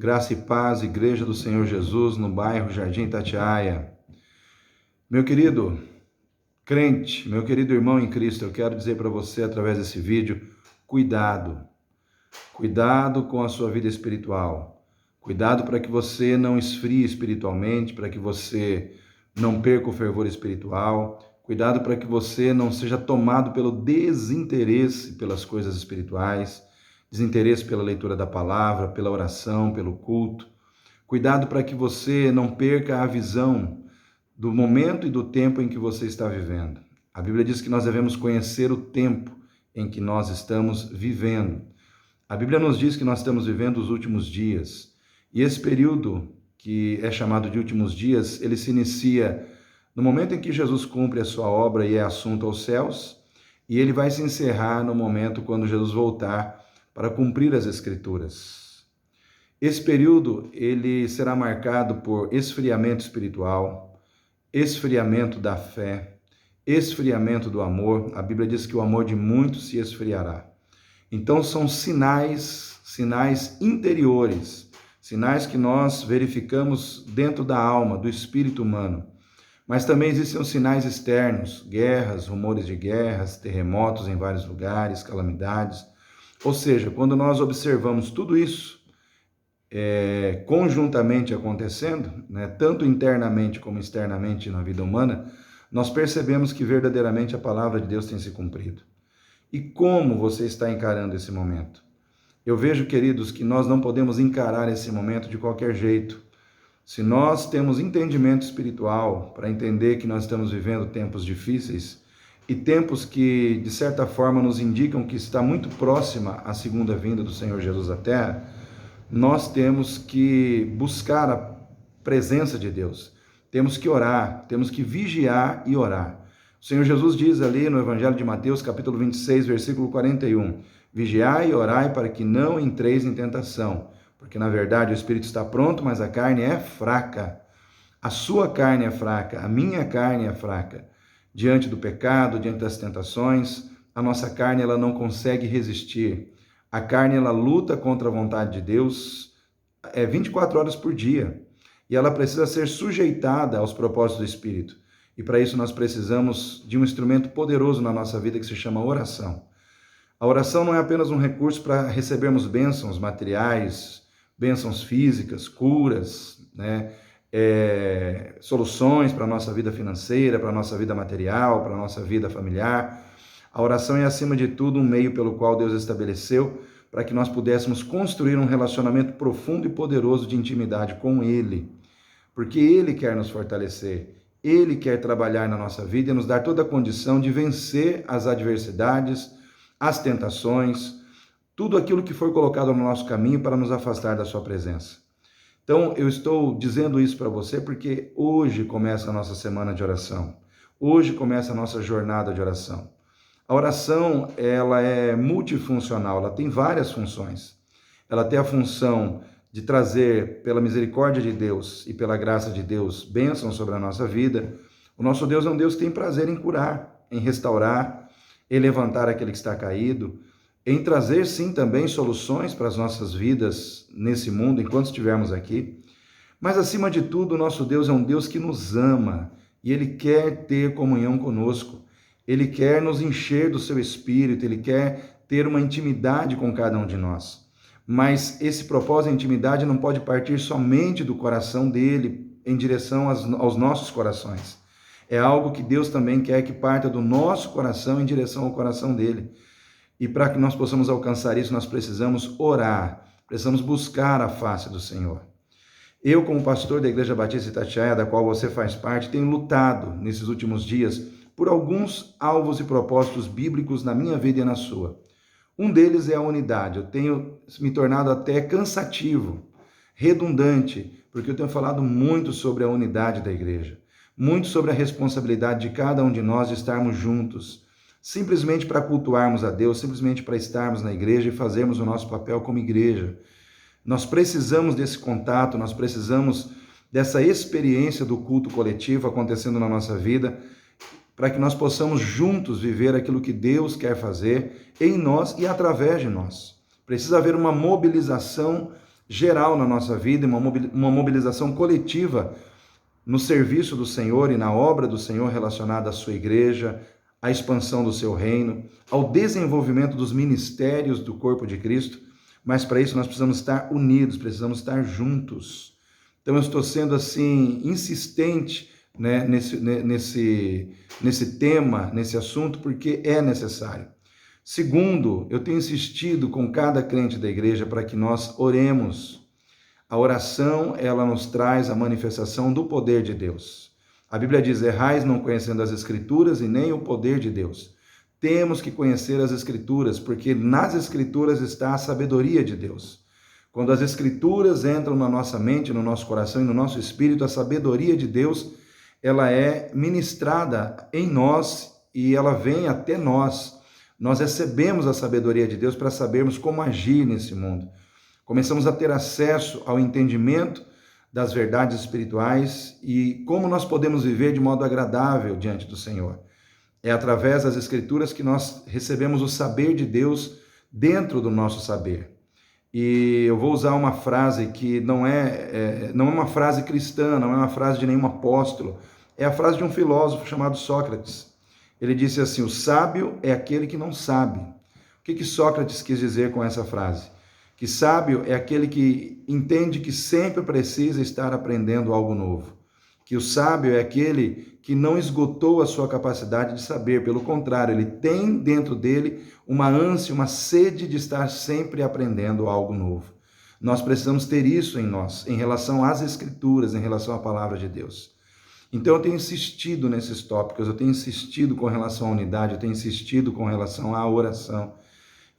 Graça e paz, Igreja do Senhor Jesus, no bairro Jardim Itatiaia. Meu querido crente, meu querido irmão em Cristo, eu quero dizer para você através desse vídeo, cuidado. Cuidado com a sua vida espiritual. Cuidado para que você não esfrie espiritualmente, para que você não perca o fervor espiritual. Cuidado para que você não seja tomado pelo desinteresse pelas coisas espirituais, desinteresse pela leitura da palavra, pela oração, pelo culto. Cuidado para que você não perca a visão do momento e do tempo em que você está vivendo. A Bíblia diz que nós devemos conhecer o tempo em que nós estamos vivendo. A Bíblia nos diz que nós estamos vivendo os últimos dias. E esse período, que é chamado de últimos dias, ele se inicia no momento em que Jesus cumpre a sua obra e é assunto aos céus, e ele vai se encerrar no momento quando Jesus voltar para cumprir as Escrituras. Esse período, ele será marcado por esfriamento espiritual, esfriamento da fé, esfriamento do amor. A Bíblia diz que o amor de muitos se esfriará. Então são sinais interiores, sinais que nós verificamos dentro da alma, do espírito humano. Mas também existem os sinais externos, guerras, rumores de guerras, terremotos em vários lugares, calamidades. Ou seja, quando nós observamos tudo isso conjuntamente acontecendo, né, tanto internamente como externamente na vida humana, nós percebemos que verdadeiramente a palavra de Deus tem se cumprido. E como você está encarando esse momento? Eu vejo, queridos, que nós não podemos encarar esse momento de qualquer jeito. Se nós temos entendimento espiritual para entender que nós estamos vivendo tempos difíceis e tempos que, de certa forma, nos indicam que está muito próxima a segunda vinda do Senhor Jesus à Terra, nós temos que buscar a presença de Deus. Temos que orar, temos que vigiar e orar. O Senhor Jesus diz ali no Evangelho de Mateus, capítulo 26, versículo 41, vigiai e orai para que não entreis em tentação, porque na verdade o espírito está pronto, mas a carne é fraca. A sua carne é fraca, a minha carne é fraca. Diante do pecado, diante das tentações, a nossa carne ela não consegue resistir. A carne ela luta contra a vontade de Deus 24 horas por dia, e ela precisa ser sujeitada aos propósitos do Espírito. E para isso nós precisamos de um instrumento poderoso na nossa vida que se chama oração. A oração não é apenas um recurso para recebermos bênçãos materiais, bênçãos físicas, curas, né? Soluções para a nossa vida financeira, para a nossa vida material, para a nossa vida familiar. A oração é, acima de tudo, um meio pelo qual Deus estabeleceu para que nós pudéssemos construir um relacionamento profundo e poderoso de intimidade com Ele. Porque Ele quer nos fortalecer. Ele quer trabalhar na nossa vida e nos dar toda a condição de vencer as adversidades, as tentações, tudo aquilo que foi colocado no nosso caminho para nos afastar da sua presença. Então, eu estou dizendo isso para você porque hoje começa a nossa semana de oração. Hoje começa a nossa jornada de oração. A oração, ela é multifuncional, ela tem várias funções. Ela tem a função de trazer, pela misericórdia de Deus e pela graça de Deus, bênçãos sobre a nossa vida. O nosso Deus é um Deus que tem prazer em curar, em restaurar, em levantar aquele que está caído, em trazer, sim, também soluções para as nossas vidas nesse mundo, enquanto estivermos aqui. Mas, acima de tudo, o nosso Deus é um Deus que nos ama e Ele quer ter comunhão conosco. Ele quer nos encher do seu Espírito, Ele quer ter uma intimidade com cada um de nós. Mas esse propósito de intimidade não pode partir somente do coração dele em direção aos nossos corações. É algo que Deus também quer que parta do nosso coração em direção ao coração dele. E para que nós possamos alcançar isso, nós precisamos orar, precisamos buscar a face do Senhor. Eu, como pastor da Igreja Batista Itatiaia, da qual você faz parte, tenho lutado nesses últimos dias por alguns alvos e propósitos bíblicos na minha vida e na sua. Um deles é a unidade. Eu tenho me tornado até cansativo, redundante, porque eu tenho falado muito sobre a unidade da igreja, muito sobre a responsabilidade de cada um de nós de estarmos juntos, simplesmente para cultuarmos a Deus, simplesmente para estarmos na igreja e fazermos o nosso papel como igreja. Nós precisamos desse contato, nós precisamos dessa experiência do culto coletivo acontecendo na nossa vida, para que nós possamos juntos viver aquilo que Deus quer fazer em nós e através de nós. Precisa haver uma mobilização geral na nossa vida, uma mobilização coletiva no serviço do Senhor e na obra do Senhor relacionada à sua igreja, à expansão do seu reino, ao desenvolvimento dos ministérios do corpo de Cristo, mas para isso nós precisamos estar unidos, precisamos estar juntos. Então eu estou sendo assim insistente, né, nesse tema, nesse assunto, porque é necessário. Segundo, eu tenho insistido com cada crente da igreja para que nós oremos. A oração, ela nos traz a manifestação do poder de Deus. A Bíblia diz: errais não conhecendo as Escrituras e nem o poder de Deus. Temos que conhecer as Escrituras, porque nas Escrituras está a sabedoria de Deus. Quando as Escrituras entram na nossa mente, no nosso coração e no nosso espírito, a sabedoria de Deus, ela é ministrada em nós e ela vem até nós. Nós recebemos a sabedoria de Deus para sabermos como agir nesse mundo. Começamos a ter acesso ao entendimento das verdades espirituais e como nós podemos viver de modo agradável diante do Senhor. É através das Escrituras que nós recebemos o saber de Deus dentro do nosso saber. E eu vou usar uma frase que não é uma frase cristã, não é uma frase de nenhum apóstolo, é a frase de um filósofo chamado Sócrates. Ele disse assim: o sábio é aquele que não sabe. O que Sócrates quis dizer com essa frase? Que sábio é aquele que entende que sempre precisa estar aprendendo algo novo. Que o sábio é aquele que não esgotou a sua capacidade de saber, pelo contrário, ele tem dentro dele uma ânsia, uma sede de estar sempre aprendendo algo novo. Nós precisamos ter isso em nós, em relação às Escrituras, em relação à palavra de Deus. Então eu tenho insistido nesses tópicos, eu tenho insistido com relação à unidade, eu tenho insistido com relação à oração,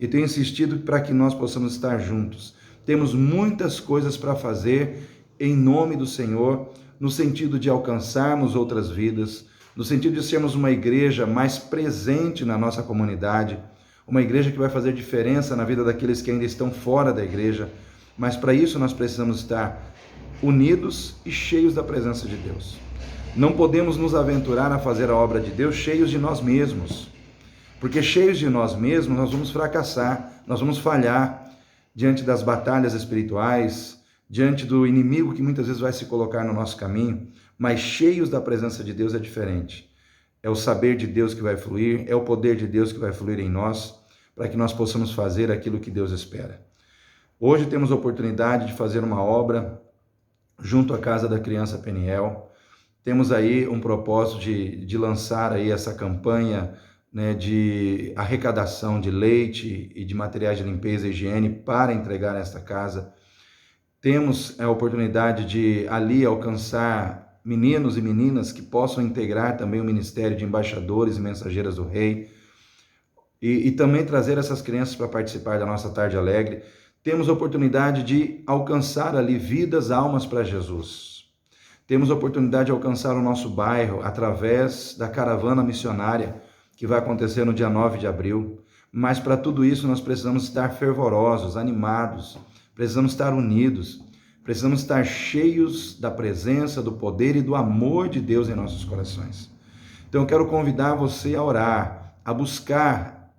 e tenho insistido para que nós possamos estar juntos. Temos muitas coisas para fazer em nome do Senhor, no sentido de alcançarmos outras vidas, no sentido de sermos uma igreja mais presente na nossa comunidade, uma igreja que vai fazer diferença na vida daqueles que ainda estão fora da igreja, mas para isso nós precisamos estar unidos e cheios da presença de Deus. Não podemos nos aventurar a fazer a obra de Deus cheios de nós mesmos, porque cheios de nós mesmos nós vamos fracassar, nós vamos falhar diante das batalhas espirituais, diante do inimigo que muitas vezes vai se colocar no nosso caminho, mas cheios da presença de Deus é diferente. É o saber de Deus que vai fluir, é o poder de Deus que vai fluir em nós, para que nós possamos fazer aquilo que Deus espera. Hoje temos a oportunidade de fazer uma obra junto à Casa da Criança Peniel. Temos aí um propósito de lançar aí essa campanha, né, de arrecadação de leite e de materiais de limpeza e higiene para entregar nesta casa. Temos a oportunidade de ali alcançar meninos e meninas que possam integrar também o ministério de embaixadores e mensageiras do Rei e também trazer essas crianças para participar da nossa Tarde Alegre. Temos a oportunidade de alcançar ali vidas, almas para Jesus. Temos a oportunidade de alcançar o nosso bairro através da caravana missionária que vai acontecer no dia 9 de abril. Mas para tudo isso nós precisamos estar fervorosos, animados, precisamos estar unidos, precisamos estar cheios da presença, do poder e do amor de Deus em nossos corações. Então eu quero convidar você a orar, a buscar,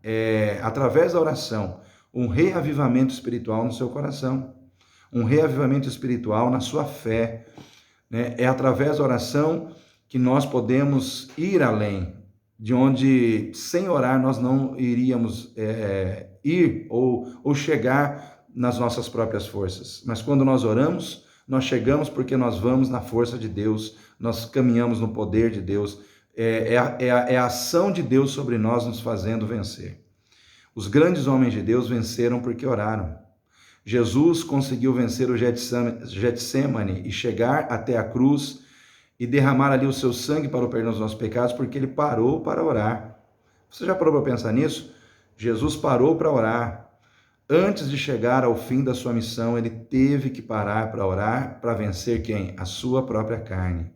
através da oração, um reavivamento espiritual no seu coração, um reavivamento espiritual na sua fé. É através da oração que nós podemos ir além, de onde sem orar nós não iríamos ir ou chegar nas nossas próprias forças. Mas quando nós oramos, nós chegamos porque nós vamos na força de Deus, nós caminhamos no poder de Deus, é a ação de Deus sobre nós nos fazendo vencer. Os grandes homens de Deus venceram porque oraram. Jesus conseguiu vencer o Getsemane e chegar até a cruz e derramar ali o seu sangue para o perdão dos nossos pecados, porque ele parou para orar. Você já parou para pensar nisso? Jesus parou para orar. Antes de chegar ao fim da sua missão, ele teve que parar para orar, para vencer quem? A sua própria carne.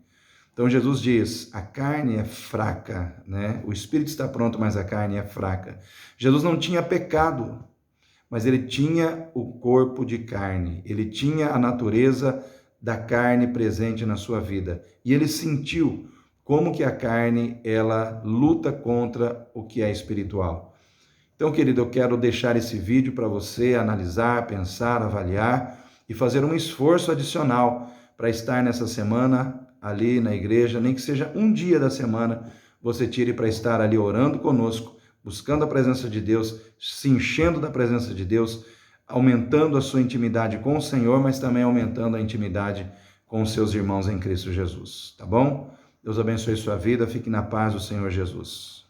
Então Jesus diz, a carne é fraca, né? O espírito está pronto, mas a carne é fraca. Jesus não tinha pecado, mas ele tinha o corpo de carne, ele tinha a natureza da carne presente na sua vida. E ele sentiu como que a carne, ela luta contra o que é espiritual. Então, querido, eu quero deixar esse vídeo para você analisar, pensar, avaliar e fazer um esforço adicional para estar nessa semana ali na igreja, nem que seja um dia da semana, você tire para estar ali orando conosco, buscando a presença de Deus, se enchendo da presença de Deus, aumentando a sua intimidade com o Senhor, mas também aumentando a intimidade com os seus irmãos em Cristo Jesus, tá bom? Deus abençoe sua vida, fique na paz do Senhor Jesus.